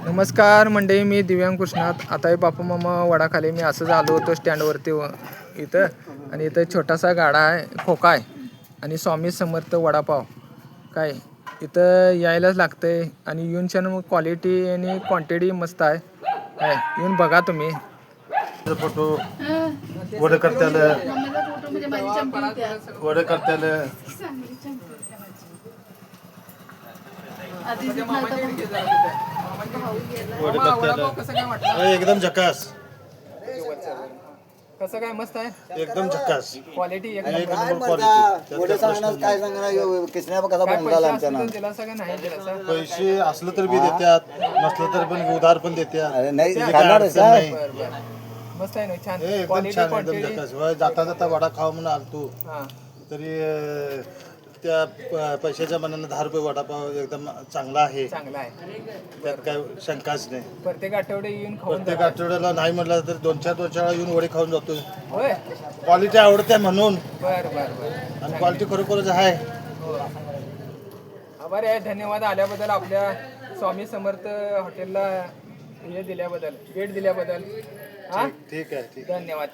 नमस्कार मंडळी, मी दिव्यांग कृष्णात. आता हे बापू मामा वडाखाली मी असं आलो होतो स्टँडवरती इथं. आणि इथं छोटासा गाडा आहे, खोका आहे आणि स्वामी समर्थ वडापाव काय इथं यायलाच लागतंय. आणि येऊनच्या मग क्वालिटी आणि क्वांटिटी मस्त आहे काय, येऊन बघा तुम्ही. फोटो वडकर्त्याला वडकर्त्याला एकदम झकास. कसं काय मस्त आहे, एकदम झकास क्वालिटी एक नंबर क्वालिटी. पैसे असलं तर बी देतात, नसलं तर पण उधार पण देतात. मस्त आहे ना, छान एकदम क्वालिटी छान, एकदम क्वांटिटी. झकास. जाता जाता वडा खावा म्हणून आलतो तरी त्या पैशाच्या मनानं 10 रुपये वडापाव एकदम चांगला आहे. चांगला आहे, त्यात काय शंकाच नाही. प्रत्येक आठवडे येऊन खाऊन प्रत्येक आठवड्याला नाही म्हटलं तर 2-4 वेळा येऊन वडे खाऊन जातो. होय. क्वालिटी आवडते म्हणून. बर बर बर. आणि क्वालिटी खरोखरच आहे. आभार आहे, धन्यवाद आल्याबद्दल, आपल्या स्वामी समर्थ हॉटेलला हे दिल्याबद्दल, भेट दिल्याबद्दल. हा ठीक आहे. धन्यवाद.